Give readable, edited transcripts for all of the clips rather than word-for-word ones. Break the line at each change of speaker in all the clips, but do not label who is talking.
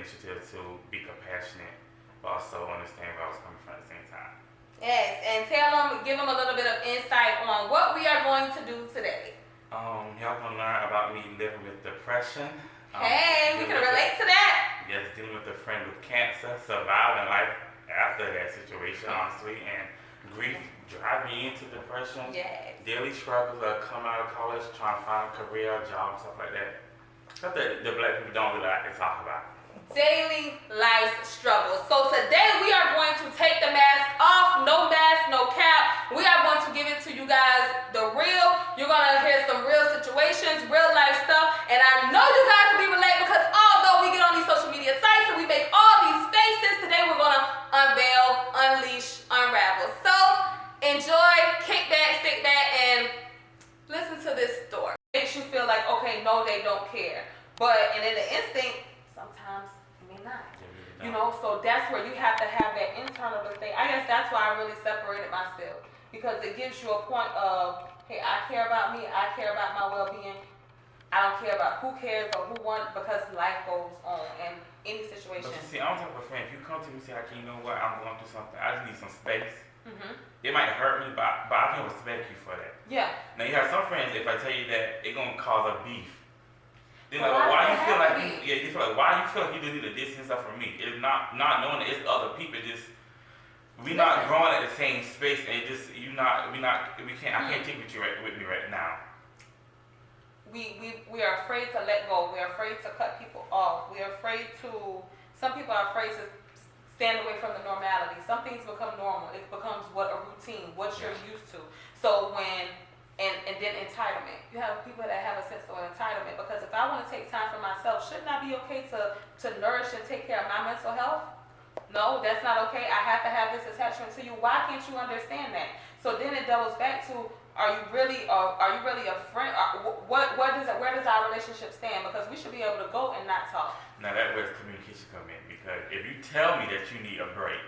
initiative to be compassionate, but also understand where I was coming from at the same time.
Yes, and give them a little bit of insight on what we are going to do today.
Y'all gonna learn about me living with depression.
Hey, we can relate to that.
Yes, dealing with a friend with cancer, surviving life after that situation, honestly, and grief driving me into depression.
Yes.
Daily struggles of coming out of college, trying to find a career, job, stuff like that. Stuff that the black people don't really like to talk about.
Daily life struggles. So today we are going to take the mask off. No mask, no cap. We are going to give it to you guys the real. You're going to hear some real situations, real life stuff. And I know you guys will be related because although we get on these social media sites and we make all these faces, today we're going to unveil, unleash, unravel. So enjoy, kick back, stick back, and listen to this story. It makes you feel like, okay, no, they don't care. But, and in the instinct, sometimes it may not. You know, so that's where you have to have that internal thing. I guess that's why I really separated myself. Because it gives you a point of, hey, I care about me, I care about my well-being. I don't care about who cares or who wants, because life goes on in any situation.
But you see, I'm talking about friend. If you come to me and say, Hakeem, you know what, I'm going through something, I just need some space. It might hurt me, but I can respect you for that.
Yeah.
Now you have some friends, if I tell you that, it's gonna cause a beef. Then
Well,
like, why you feel like
you
feel like why you feel like you just need to distance stuff from me? It's not knowing that it's other people. Just we not growing at the same space, and just we can't. I can't take with me right now.
We are afraid to let go. We're afraid to cut people off. We're afraid to. Some people are afraid to stand away from the normality. Some things become normal. It becomes a routine, what you're used to. So and then entitlement. You have people that have a sense of entitlement, because if I want to take time for myself, shouldn't I be okay to nourish and take care of my mental health? No, that's not okay. I have to have this attachment to you. Why can't you understand that? So then it doubles back to, are you really a friend? Where does our relationship stand? Because we should be able to go and not talk.
Now that where communication come in, because if you tell me that you need a break,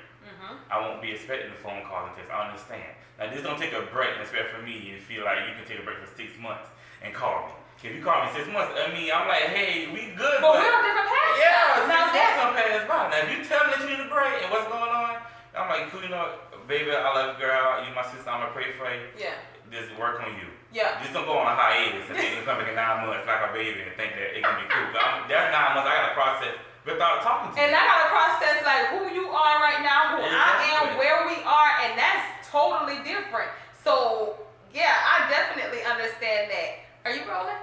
I won't be expecting the phone call and text. I understand. Now this don't take a break and expect for me to feel like you can take a break for 6 months and call me. If you call me 6 months, I mean, I'm like, hey, we good.
But we're on different paths.
Yeah, now that's gonna pass by. Now if you tell me that you need a break and what's going on, I'm like, cool, you know, baby, I love you, girl. You my sister. I'm gonna pray for you.
Yeah.
Just work on you.
Yeah.
Just don't go on a hiatus and then come back in 9 months like a baby and think that it can be cool. That's 9 months I gotta process without talking to you.
And I gotta process like who you are right now, who I am, where we are, and that's totally different. So yeah, I definitely understand that. Are you rolling?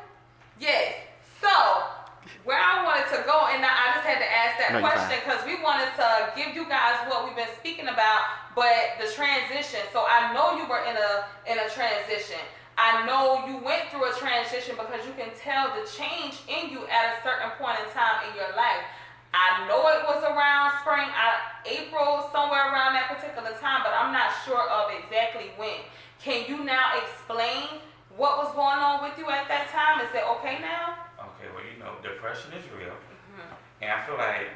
Yes. So where I wanted to go, and I just had to ask that question because we wanted to give you guys what we've been speaking about, but the transition. So I know you were in a transition. I know you went through a transition because you can tell the change in you at a certain point in time in your life. I know it was around spring, April, somewhere around that particular time, but I'm not sure of exactly when. Can you now explain what was going on with you at that time? Is it okay now?
Okay, well, you know, depression is real. And I feel like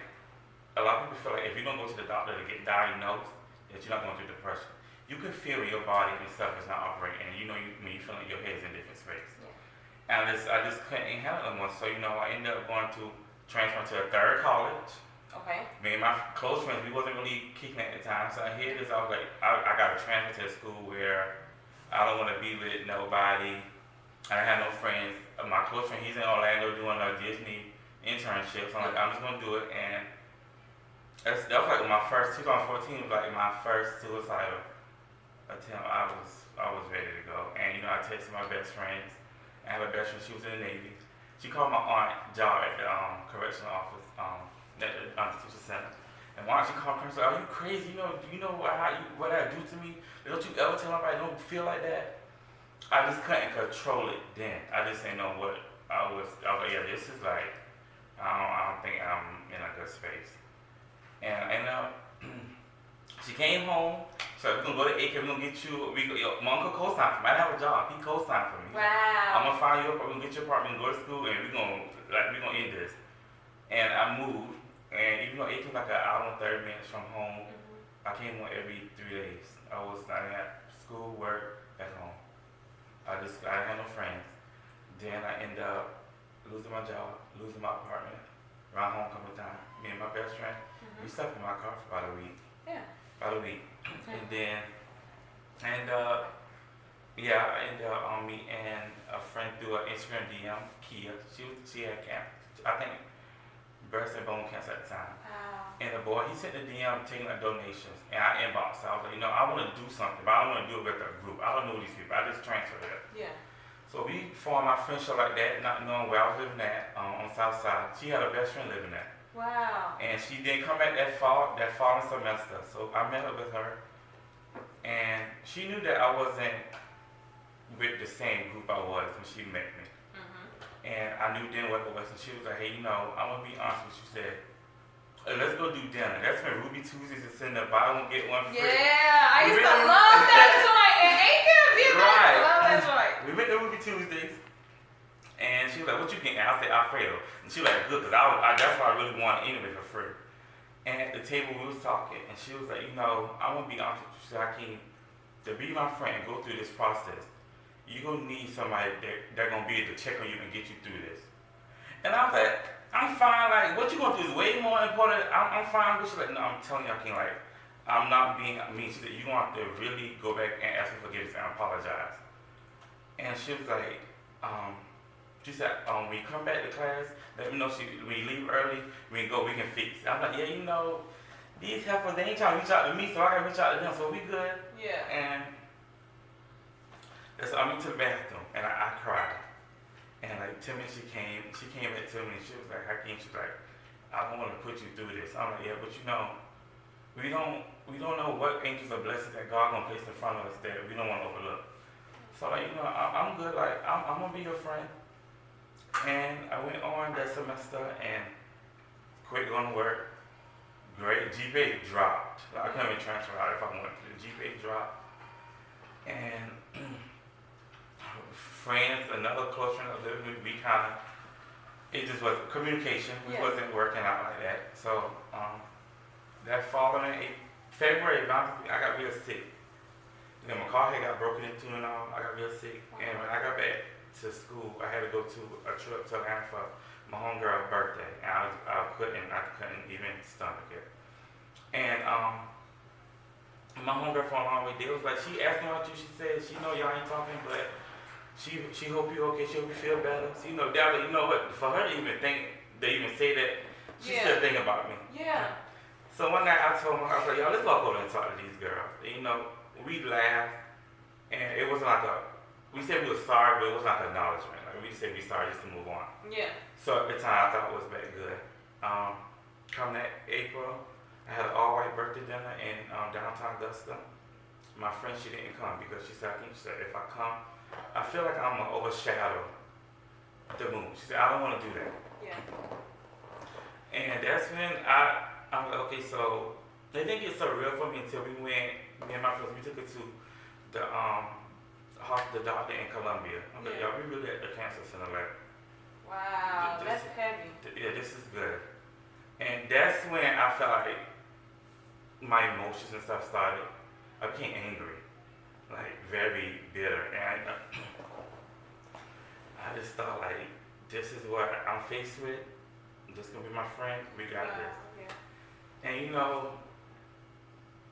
a lot of people feel like if you don't go to the doctor to get diagnosed, that you're not going through depression. You can feel your body and stuff is not operating, and you know when you feel like your head's in different space. And I just couldn't handle it anymore. So, you know, I ended up going to transfer to a third college.
Okay.
Me and my close friends, we wasn't really kicking at the time. So I hear this, I was like, I got to transfer to a school where I don't want to be with nobody. I have no friends. My close friend, he's in Orlando doing a Disney internship. So I'm like, I'm just going to do it. And that was like my first, 2014 was like my first suicidal attempt. I was ready to go. And, you know, I texted my best friends. I have a best friend, she was in the Navy. She called my aunt job at the correctional office, at the institution center. And why don't she call her and say, are you crazy? You know what that do to me? Don't you ever tell nobody don't feel like that? I just couldn't control it then. I just didn't know what I was like, yeah, this is like, I don't think I'm in a good space. And she came home. So we're gonna go to AK, we're gonna get you, my uncle co-signed for me. I didn't have a job, he co-signed for me.
Wow.
I'm gonna find you up, we're gonna get your apartment, go to school, and we're gonna end this. And I moved, and even though it was like an hour and 30 minutes from home, I came home every 3 days. I had school, work, at home. I didn't have no friends. Then I ended up losing my job, losing my apartment. around homecoming time. Me and my best friend, we slept in my car for about a week.
Yeah.
About a week. And then, yeah, I ended up meeting a friend through an Instagram DM, Kia. She had I think, breast and bone cancer at the time.
Wow.
And the boy, he sent the DM taking like donations, and I inboxed. I was like, I want to do something, but I don't want to do it with a group. I don't know these people. I just transferred it.
Yeah.
So we formed our friendship like that, not knowing where I was living at on the south side. She had a best friend living there.
Wow.
And she didn't come back that following semester. So I met up with her, and she knew that I wasn't with the same group I was when she met me. And I knew then what it was, and she was like, hey, I'm gonna be honest with you. She said, let's go do dinner. That's when Ruby Tuesdays is in the buy one get one free.
Yeah, I used to love that joint. And Aiken,
right.
I love that joint.
We went to Ruby Tuesdays, and she was like, what you getting? I said, Alfredo. And she was like, good, because that's what I really wanted anyway for free. And at the table we was talking, and she was like, I'm gonna be honest with you. She said, Hakeem, to be my friend and go through this process, you're gonna need somebody that's gonna be able to check on you and get you through this. And I was like, I'm fine, like, what you gonna do is way more important. I'm fine. But she's like, no, I'm telling you, I can't, like, I'm not being mean. She said, you want to really go back and ask for forgiveness and apologize. And she was like, she said, when you come back to class, let me know when you leave early, when you go, we can fix it. I'm like, yeah, these helpers, they ain't trying to reach out to me, so I gotta reach out to them, so we good.
Yeah.
And so I went to the bathroom, and I cried. And like 10 minutes she came back to me, and she was like, Hakeem, she's like, I don't want to put you through this. I'm like, yeah, but we don't know what angels or blessings that God gonna place in front of us that we don't want to overlook. So like, I'm good, like, I'm gonna be your friend. And I went on that semester and quit going to work. Great, GPA dropped. Like, I couldn't even transfer out if I wanted to. The GPA dropped. And friends, another close friend I was living with, it just was communication. We wasn't working out like that. So that following February, I got real sick. Then my car had got broken into and all. I got real sick. And when I got back to school, I had to go to a trip to Atlanta for my homegirl's birthday. And I couldn't even stomach it. And my homegirl from a long way, they was like, she asked me about you. She said, she know y'all ain't talking, but she hope you okay. She hope you feel better. So, that, what? For her to even say that, she still think about me.
Yeah.
So one night I told her, I was like, y'all, let's walk over and talk to these girls. We laughed, and it wasn't like we said we were sorry, but it wasn't like an acknowledgement. Like, we said we sorry just to move on.
Yeah.
So at the time, I thought it was very good. Come that April, I had an all-white birthday dinner in downtown Augusta. My friend, she didn't come because she said, if I come, I feel like I'm going to overshadow the moon. She said, I don't want to do that.
Yeah.
And that's when I'm like, okay, so it didn't get so real for me until me and my friends, we took it to the doctor in Columbia. I'm like, y'all, we really at the cancer center. Like,
wow, that's heavy.
Yeah, this is good. And that's when I felt like my emotions and stuff started. I became angry, like very bitter. And I just thought, like, this is what I'm faced with. This is going to be my friend. We got this.
Yeah.
And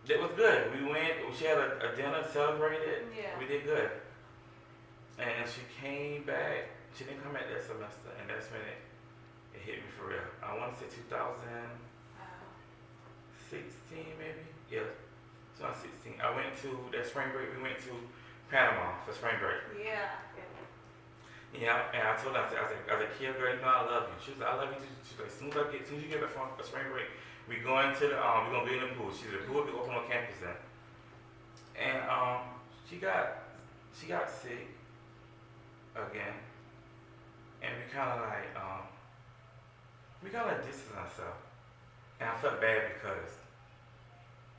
it was good. We went, she had a dinner, celebrated.
Yeah.
We did good. And she came back. She didn't come back that semester. And that's when it hit me for real. I want to say 2016 maybe? Yeah, 2016. I went to that spring break. We went to Panama for spring break.
Yeah.
Yeah, and I told her, I was like, Kia, girl, I love you. She was like, I love you too. She's like, as soon as you get back from spring break, we're going to we're going to be in the pool. She said, the pool will be open on campus then. And she got sick again. And we kind of distanced ourselves. And I felt bad because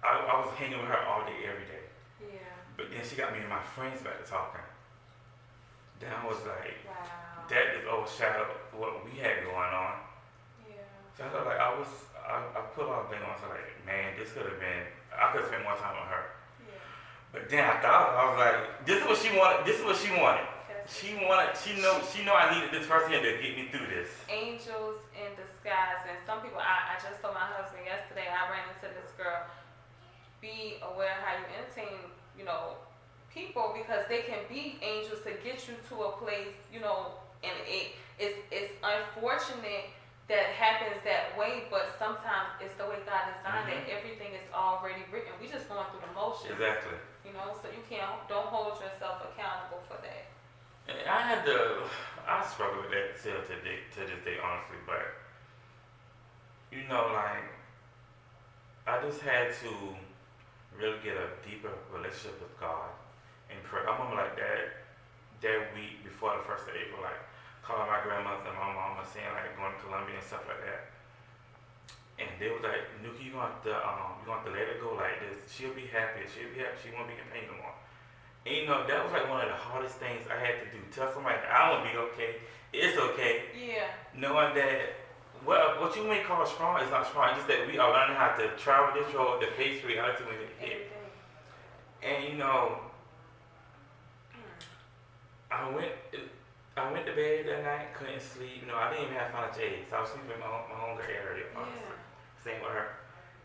I was hanging with her all day, every day.
Yeah.
But then she got me and my friends back to talking. Then I was like,
wow.
That just overshadowed what we had going on.
Yeah.
So I felt like I put all the blame on. I was like, man, this could have been, I could have spent more time with her.
Yeah.
But then I was like, this is what she wanted. She know I needed this person here to get me through this.
Angels in the sky. guys, and some people, I just told my husband yesterday, I ran into this girl, be aware how you entertain, people, because they can be angels to get you to a place, and it's unfortunate that happens that way, but sometimes it's the way God designed it. Everything is already written. We just going through the motions.
Exactly.
So you don't hold yourself accountable for that.
And I struggle with that still to this day, honestly, but I just had to really get a deeper relationship with God and pray. I remember that week before the 1st of April, calling my grandmother and my mama saying going to Colombia and stuff like that. And they was like, Nuki, you gonna have to let it go like this. She'll be happy. She won't be in pain no more. And that was one of the hardest things I had to do. Tell somebody that I won't be okay. It's okay.
Yeah.
Knowing that what you may call strong is not strong. It's just that we are learning how to travel this road, to face reality when it hit. And I went to bed that night, couldn't sleep. I didn't even have financial aid, so I was sleeping in my hunger area, honestly. Same with her.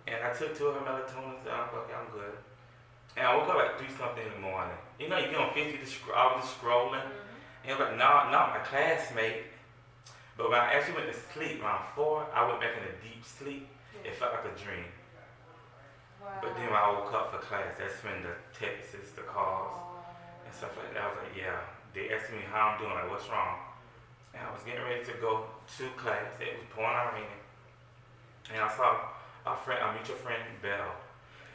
And I took 2 of her melatonin, and I was like, okay, I'm good. And I woke up 3 something in the morning. You get on 50, I was just scrolling. And I was like, not my classmate. But when I actually went to sleep around 4, I went back into deep sleep. It felt like a dream.
Wow.
But then when I woke up for class, that's when the texts, the calls, and stuff like that. I was like, yeah. They asked me how I'm doing, what's wrong. And I was getting ready to go to class. It was pouring out raining. And I saw our mutual friend, Belle.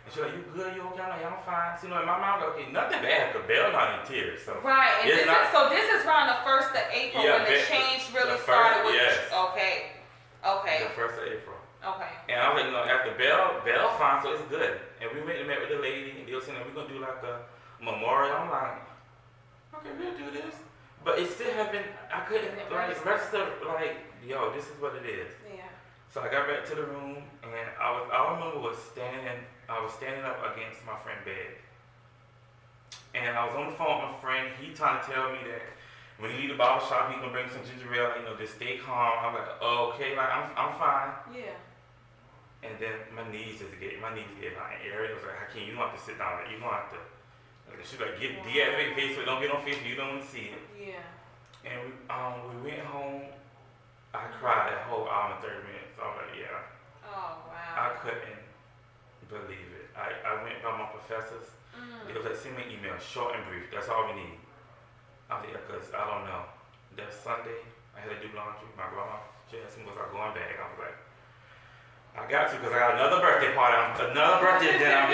And she was like, you good? You okay? I'm like, I'm fine. So, in my mind, okay, nothing bad, because Belle not in tears. So.
Right, and this is around the 1st of April when the change really started with Okay.
The 1st of April.
Okay.
And I was like, after Belle fine, so it's good. And we went and met with the lady, and they were saying, we're going to do a memorial. I'm like, okay, we'll do this. But it still haven't, I couldn't register, yo, this is what it is.
Yeah.
So I got back to the room, and I remember was standing up against my friend's bed. And I was on the phone with my friend. He trying to tell me that when you leave the barber shop, he gonna bring some ginger ale, just stay calm. I'm like, okay, I'm fine.
Yeah.
And then my knees get airy. I was like, Hakeem, you don't have to sit down. You don't have to. She's like, deactivate Facebook. Don't get on Facebook. You don't want to see it.
Yeah.
And we went home. I cried that whole hour and 30 minutes. I was like, yeah.
Oh wow.
I couldn't believe it. I went by my professors. It was send me an email, short and brief. That's all we need. I was like, yeah, because I don't know. That Sunday, I had to do laundry. My grandma, she asked me, was I going back? I was like, I got to, because I got another birthday party. Another birthday dinner.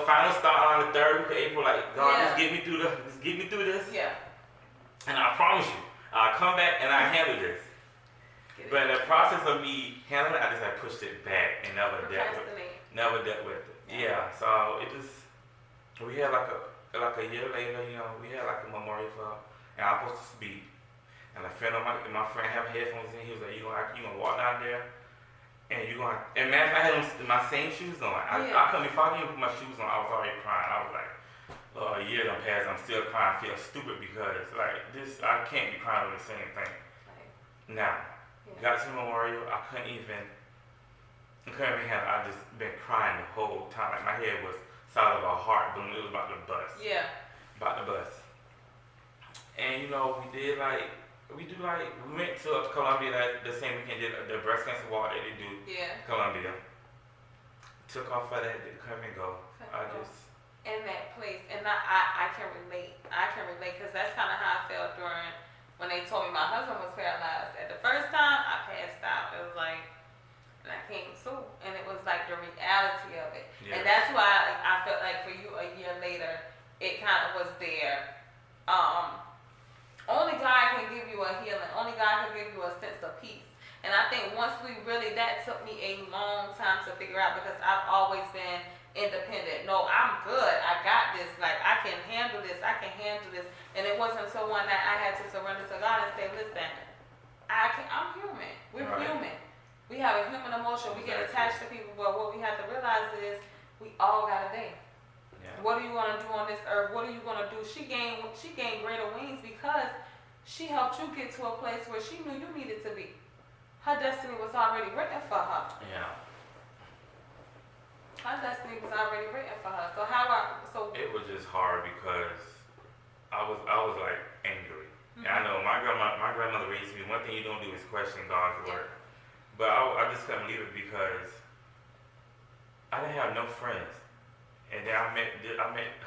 Final start on the 3rd week of April. God, just get me through this.
Yeah.
And I promise you, I'll come back and I'll handle this. But in the process of me handling it, I just pushed it back and never dealt with it. Yeah. So it just, we had a year later, we had a memorial for, and I was supposed to speak. And a friend of my friend had headphones in. He was like, you gonna walk down there, and and man, I had my same shoes on. I couldn't, if I didn't put my shoes on, I was already crying. I was like, a year done passed, I'm still crying. I feel stupid because I can't be crying over the same thing. Right. Now, got to the memorial, I couldn't even handle. I just been crying the whole time. My head was solid of a heart balloon. It was about to bust. Yeah. About to bust. And we went to Colombia the same weekend, did the breast cancer walk that they do. Yeah. Colombia. Took off for that, didn't come and go.
In that place, and I can relate. I can relate because that's kind of how I felt when they told me my husband was paralyzed. At the first time, I passed out. It was and I came to, and it was the reality of it. Yeah. And that's why I felt like for you a year later, it kind of was there. Only God can give you a healing. Only God can give you a sense of peace. And I think once that took me a long time to figure out because I've always been independent. No, I'm good. I got this. I can handle this. I can handle this. And it wasn't until one night I had to surrender to God and say, listen, I'm human. We're human. We have a human emotion. We get attached to people. But what we have to realize is we all got a day. Yeah. What are you going to do on this earth? What are you going to do? She gained greater wings because she helped you get to a place where she knew you needed to be. Her destiny was already written for her.
Yeah.
Her destiny was already written for her. So
It was just hard because I was like angry. And I know my grandmother raised me. One thing you don't do is question God's word. But I just couldn't believe it because I didn't have no friends. And then I met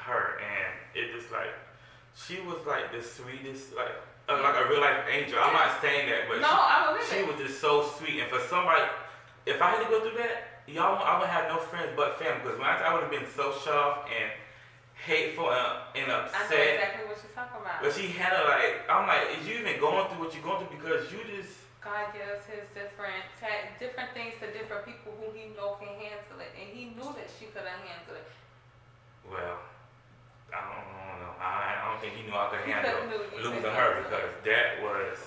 her, and it just like she was like the sweetest, like a real life angel. I'm not saying that, but she was just so sweet. And for somebody, if I had to go through that, I would have no friends but family. Because when I would have been so sharp and hateful and upset.
I know exactly what you're talking about.
But she had I'm like, is you even going through what you're going through? Because you just.
God gives his different things to different people who he know can handle it, and he knew that she couldn't handle it.
Well, I don't know. I don't think he knew I could handle losing her because that was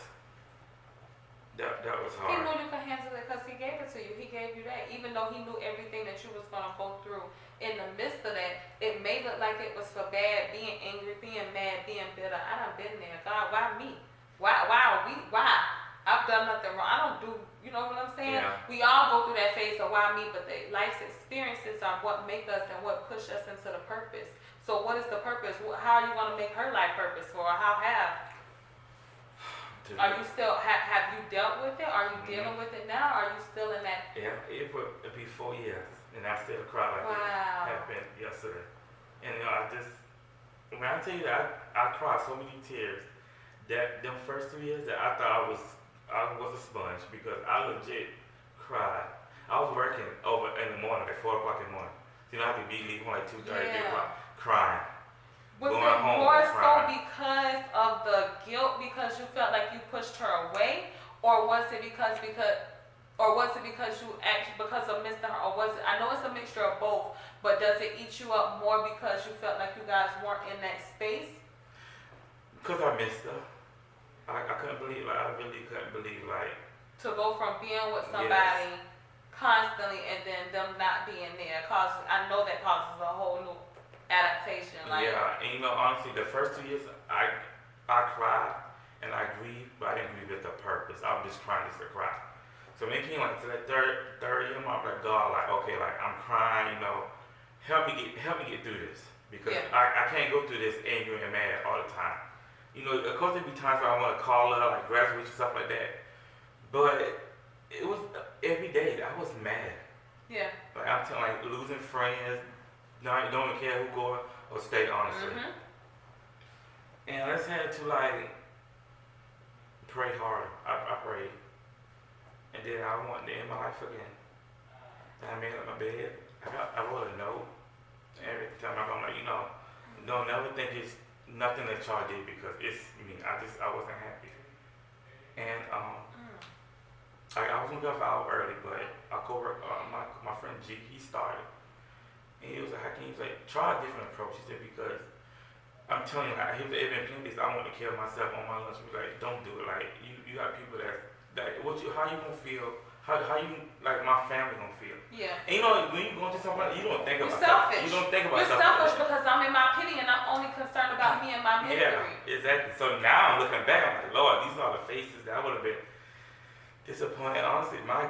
hard.
He knew you could handle it because he gave it to you. He gave you that, even though he knew everything that you was gonna go through. In the midst of that, it may look like it was for bad, being angry, being mad, being bitter. I done been there. God, why me? Why I've done nothing wrong. I don't do, you know what I'm saying?
Yeah.
We all go through that phase of why me, but the life's experiences are what make us and what push us into the purpose. So what is the purpose? How are you going to make her life purposeful? Or how are you still, have you dealt with it? Are you dealing with it now? Are you still in that?
Yeah, it'd be 4 years, and I still cry like it happened yesterday. And when I tell you that I cried so many tears, that them first 2 years that I thought I was a sponge because I legit cried. I was working over in the morning at 4 o'clock in the morning. So, I have to be leaving like 2:30, 3 o'clock, crying.
Was
going
it
home
more
and
so
crying.
because of the guilt because you felt like you pushed her away, or was it because you because of missing her, or was it? I know it's a mixture of both, but does it eat you up more because you felt like you guys weren't in that space?
Because I missed her. I couldn't believe, I really couldn't believe,
to go from being with somebody constantly and then them not being there, I know that causes a whole new adaptation.
Yeah, and honestly, the first 2 years, I cried and I grieved, but I didn't grieve with a purpose. I was just crying just to cry. So when it came to that third year, I'm like, God, okay, I'm crying, help me get through this because I can't go through this angry and mad all the time. Of course there'd be times where I want to call her, graduation, stuff like that. But it was every day that I was mad.
Yeah.
I'm telling losing friends, don't even care who go or stay, honestly. And I just had to pray harder. I prayed. And then I wanted to end my life again. And I made up my bed. I wrote a note. Every time don't never think it's nothing that y'all did because it's me. I wasn't happy. And I was gonna go out early, but my friend G, he started. And he was like, Hakeem, try a different approach. He said, because I'm telling you, he was even playing this, I want to kill myself on my lunch. He was like, don't do it. You got people how you gonna feel? How you my family gonna feel? Yeah. And when you going through something, you don't think about
selfish.
You don't think about
You're selfish because I'm in my pity and I'm only concerned about me and my misery.
Yeah, exactly. So now I'm looking back, I'm like, Lord, these are the faces that I would have been disappointed. Honestly, my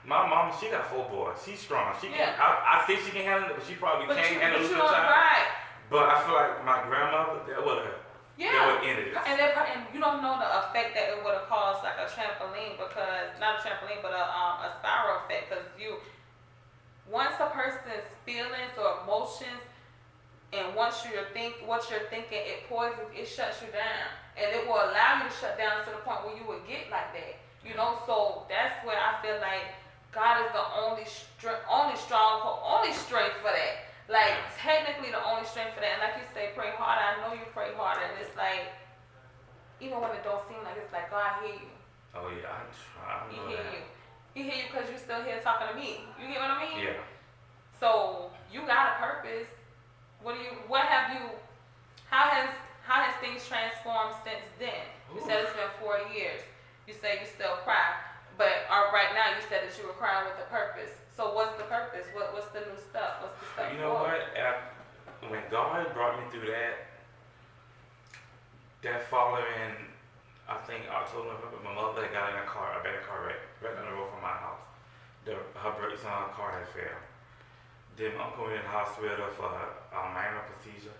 mom, she got 4 boys. She's strong. I think she can handle it, but she probably can't handle it.
Right.
But I feel like my grandmother, that would have ended it.
And you don't know the effect that it would have caused, like a trampoline, because not a trampoline, but a spiral effect. Because once a person's feelings or emotions, and once what you're thinking, it poisons, it shuts you down, and it will allow you to shut down to the point where you would get like that. So that's where I feel like God is the only stronghold, only strength for that. Technically the only strength for that. And like you say, pray harder. I know you pray harder. And it's even when it don't seem like it's God hear you.
Oh yeah, I try.
He hear you. He hear you because you still here talking to me. You get what I mean?
Yeah.
So you got a purpose. How has things transformed since then? You said it's been 4 years. You say you still cry. But right now you said that you were crying with a purpose. So what's the purpose? What's the new stuff? What's the stuff?
You know what? When God brought me through that following, I think October, November, my mother got in a bad car wreck, right on her brakes on her car had failed. Then my uncle went in the hospital for a minor procedure.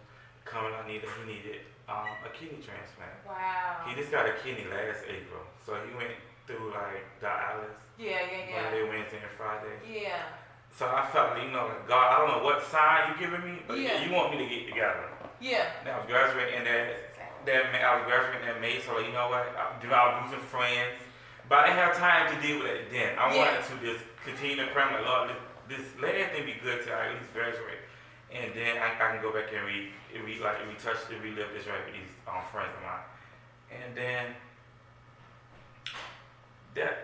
Coming out, he needed a kidney transplant.
Wow.
He just got a kidney last April, so he went through like dialysis. Monday, Wednesday, and Friday.
Yeah.
So I felt like, like God, I don't know what sign you giving me, but you want me to get together.
Yeah.
Now I was graduating I was graduating in May, so you know what? I was losing friends, but I didn't have time to deal with it then. I wanted to just continue to pray, like Lord, let everything be good till I at least graduate, and then I can go back and relive this right with these friends of mine, and then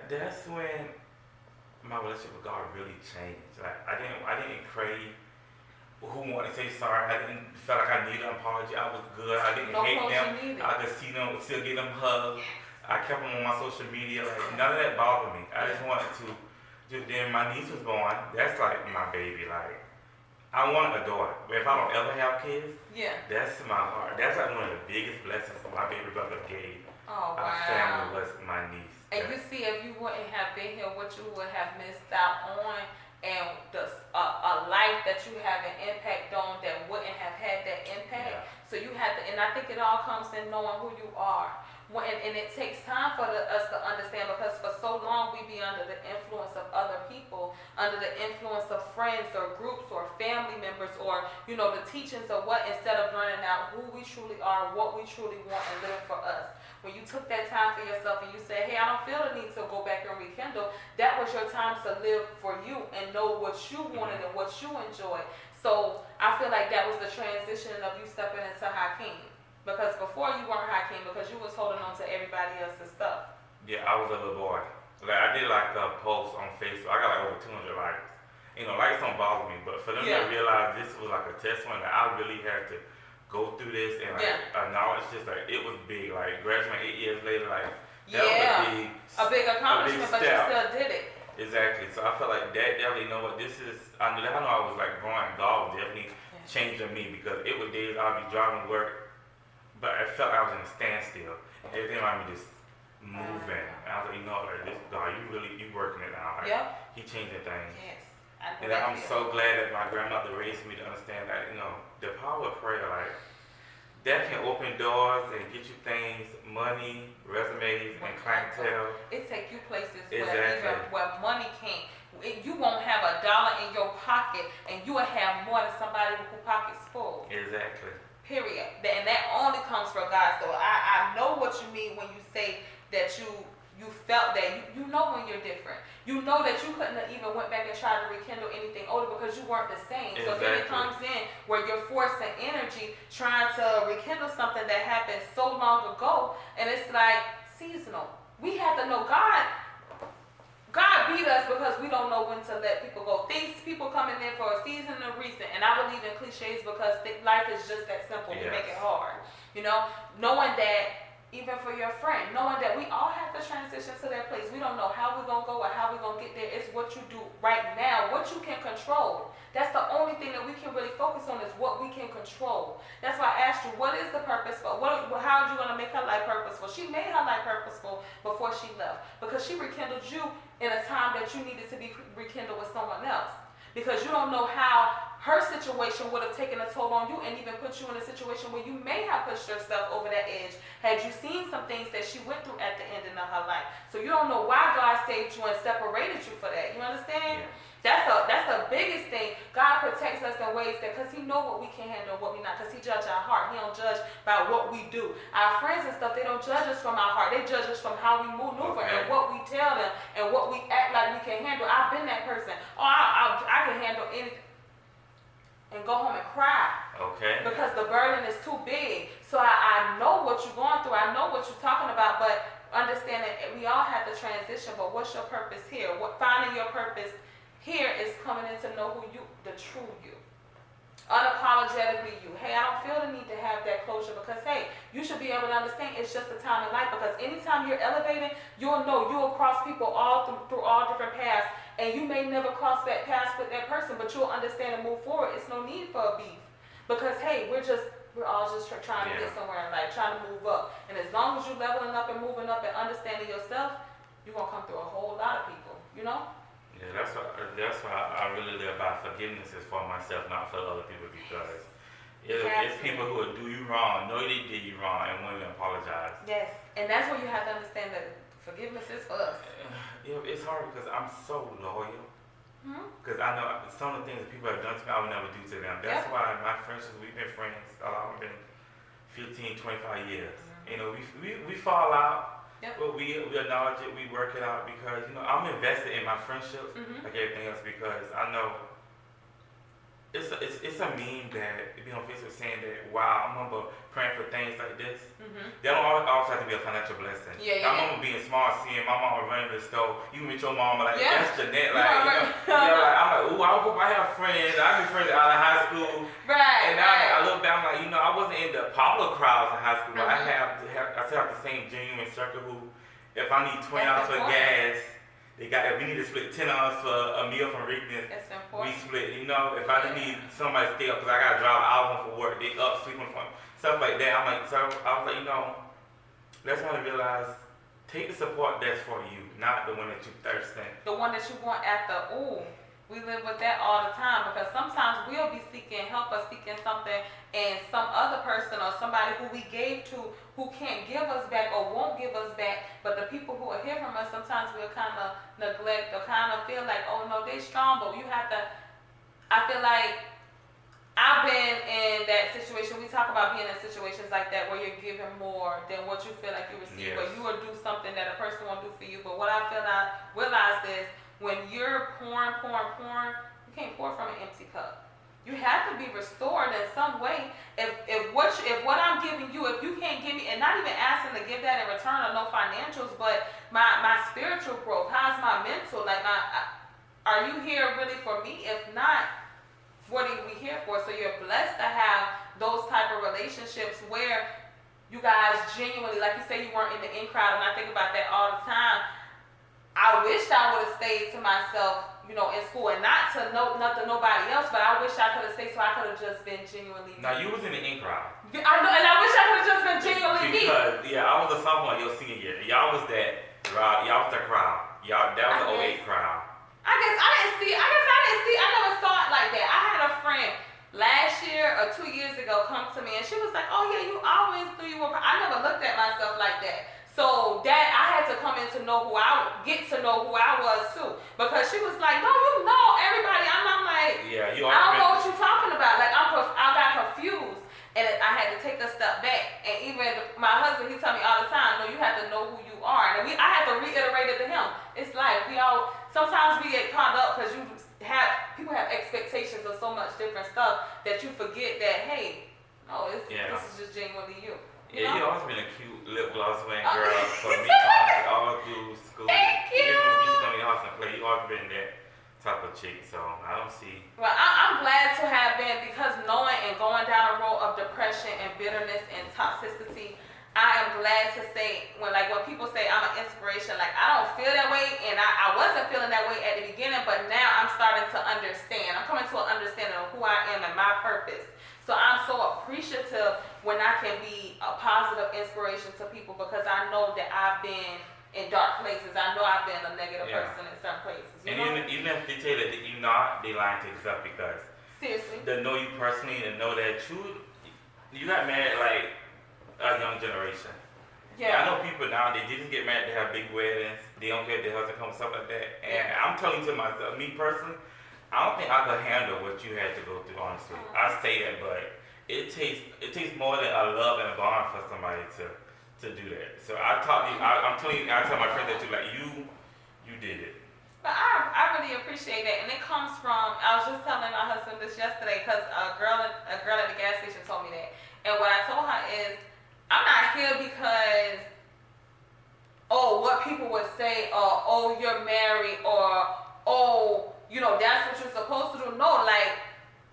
that's when my relationship with God really changed. Like I didn't crave who wanted to say sorry. I didn't feel like I needed an apology. I was good. I didn't hate them. I could see them, still give them hugs. I kept them on my social media. Like none of that bothered me. I just wanted to. Then my niece was born. That's like my baby. Like I wanted a daughter, but if I don't ever have kids, that's my heart. That's like one of the biggest blessings my baby brother gave.
Oh, wow.
Our family was my niece.
And you see, if you wouldn't have been here, what you would have missed out on, and a life that you have an impact on that wouldn't have had that impact. So you have to, and I think it all comes in knowing who you are. And it takes time for us to understand, because for so long we be under the influence of other people, under the influence of friends or groups or family members, or the teachings of what, instead of learning out who we truly are, what we truly want and live for us. When you took that time for yourself and you said, hey, I don't feel the need to go back and rekindle, that was your time to live for you and know what you wanted and what you enjoyed. So I feel like that was the transition of you stepping into Hakeem. Because before you weren't Hakeem, because you was holding on to everybody else's stuff.
Yeah, I was a little boy. Like I did like a post on Facebook. I got like over 200 likes. Likes don't bother me, but for them to realize this was like a testimony, that I really had to go through this and acknowledge just like it was big. Like graduating 8 years later, like that was
a big accomplishment, but you still did it.
Exactly. So I felt like that definitely, this is, I know I was like growing. God was definitely changing me, because it was days I'd be driving to work, but I felt like I was in a standstill. And everything around me just moving. And I was like, this God, you working it out. Like, He changing things.
Yes.
And I'm so glad that my grandmother raised me to understand that, the power of prayer, like, that can open doors and get you things, money, resumes, and clientele.
It take you places where money can't. You won't have $1 in your pocket, and you will have more than somebody who pockets full.
Exactly.
Period. And that only comes from God. So I know what you mean when you say that you felt that. You know when you're different. You know that you couldn't have even went back and tried to rekindle anything older, because you weren't the same.
Exactly.
So then it comes in where you're forcing energy trying to rekindle something that happened so long ago, and it's like seasonal. We have to know God beat us because we don't know when to let people go. These people coming in for a season and a reason, and I believe in cliches because life is just that simple. We make it hard. Knowing that. Even for your friend, knowing that we all have to transition to that place. We don't know how we're going to go or how we're going to get there. It's what you do right now, what you can control. That's the only thing that we can really focus on, is what we can control. That's why I asked you, what is the purpose for? How are you going to make her life purposeful? She made her life purposeful before she left, because she rekindled you in a time that you needed to be rekindled with someone else. Because you don't know how her situation would have taken a toll on you, and even put you in a situation where you may have pushed yourself over that edge had you seen some things that she went through at the ending of her life. So you don't know why God saved you and separated you for that. You understand?
Yeah.
That's the biggest thing. God protects us in ways that, because He know what we can handle and what we not, because He judge our heart. He don't judge by what we do. Our friends and stuff, they don't judge us from our heart. They judge us from how we maneuver and what we tell them and what we act like we can handle. I've been that person. Oh, I can handle anything. And go home and cry.
Okay.
Because the burden is too big. So I know what you're going through. I know what you're talking about, but understand that we all have to transition. But what's your purpose here? Finding your purpose here is coming in to know who you, the true you. Unapologetically you. Hey, I don't feel the need to have that closure, because hey, you should be able to understand it's just a time in life, because anytime you're elevating, you'll know you'll cross people all through all different paths, and you may never cross that path with that person, but you'll understand and move forward. It's no need for a beef, because hey, we're all just trying to get somewhere in life, trying to move up. And as long as you're leveling up and moving up and understanding yourself, you're gonna come through a whole lot of people,
Yeah, that's what that's why I really live by forgiveness is for myself, not for other people, because it's people who will do you wrong, know they did you wrong, and won't even apologize.
Yes, and that's where you have to understand that forgiveness is for us.
Yeah, it's hard because I'm so loyal.
Hmm?
Because I know some of the things that people have done to me, I would never do to them. That's why my friendships, we've been friends, I've been 15, 25 years. You know, we fall out, but we acknowledge it, we work it out because, you know, I'm invested in my friendships, like everything else, because I know it's a meme that be on Facebook saying that, wow, I remember praying for things like this. They don't always have to be a financial blessing. I remember being small, seeing my mama running the store, even with your mama, like, that's Jeanette, like, like, I'm like, ooh, I hope I have friends. I've been friends out of high school. And now I look back, I'm like, you know, I wasn't in the popular crowds in high school, but I still have the same genuine circle who, if I need $20 for gas, we need to split $10 for a meal from Reekness. We split, you know, if I just need somebody to stay up because I got to drive an hour home for work, they up sleeping for stuff like that. I'm like, so I was like, you know, that's when I realized, take the support that's for you, not the one that you thirsting.
The one that you want after, ooh. We live with that all the time because sometimes we'll be seeking help or seeking something and some other person or somebody who we gave to who can't give us back or won't give us back, but the people who are here from us, sometimes we'll kind of neglect or kind of feel like, oh no, they're strong, but you have to, I feel like I've been in that situation. We talk about being in situations like that where you're giving more than what you feel like you receive, or you will do something that a person won't do for you. But what I realized is when you're pouring, you can't pour from an empty cup. You have to be restored in some way. If what I'm giving you, if you can't give me, and not even asking to give that in return or no financials, but my spiritual growth, how's my mental? Like, are you here really for me? If not, what are we here for? So you're blessed to have those type of relationships where you guys genuinely, like you say, you weren't in the in crowd, and I think about that all the time. I wished I would have stayed to myself, you know, in school, and not to nobody else, but I wish I could have stayed so I could have just been genuinely me.
Now, you was in the in crowd.
I know, and I wish I could have just been genuinely me.
Because, I was a sophomore your senior year. Y'all was that crowd. Y'all was the crowd. That was the 08 crowd.
I never saw it like that. I had a friend last year or 2 years ago come to me, and she was like, oh yeah, you always knew you were. I never looked at myself like that. So that I had to come in to know get to know who I was too, because she was like, no, you know everybody. I'm like, I don't know what you're talking about. Like I got confused, and I had to take a step back. And even my husband, he tell me all the time, no, you have to know who you are. And I had to reiterate it to him. It's like sometimes we get caught up because people have expectations of so much different stuff that you forget that, hey, no, this is just genuinely you.
You always been a cute lip gloss wearing girl for me all through school.
Thank you.
Even when we used to come to the house and play, you always been that type of chick, so I don't see.
Well, I'm glad to have been, because knowing and going down a road of depression and bitterness and toxicity, I am glad to say, when people say I'm an inspiration, like I don't feel that way, and I wasn't feeling that way at the beginning, but now I'm starting to understand. I'm coming to an understanding of who I am and my purpose. So I'm so appreciative when I can be a positive inspiration to people, because I know that I've been in dark places. I know I've been a negative person in certain places.
Even if they tell you that you're not, they lying to yourself, because
seriously,
they know you personally and know that you got married like a young generation. I know people now, they just get married, they have big weddings, they don't get their husband come, stuff like that. And I'm telling you to myself, me personally, I don't think I could handle what you had to go through, honestly. I say that, but it takes more than a love and a bond for somebody to do that. So I'm telling you, I tell my friends that too, like you did it.
But I really appreciate that, and it comes from, I was just telling my husband this yesterday, because a girl at the gas station told me that, and what I told her is, I'm not here because, what people would say, or you're married, or that's what you're supposed to do. No, like,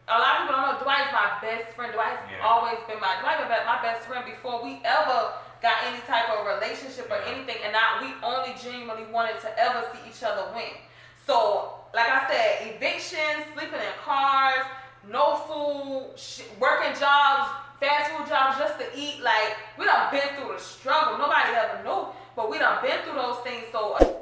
a lot of people don't know, Dwight's my best friend. Dwight's always been my best friend before we ever got any type of relationship or anything, and we only genuinely wanted to ever see each other win. So, like I said, evictions, sleeping in cars, no food, working jobs, fast food jobs just to eat. Like, we done been through the struggle. Nobody ever knew, but we done been through those things. So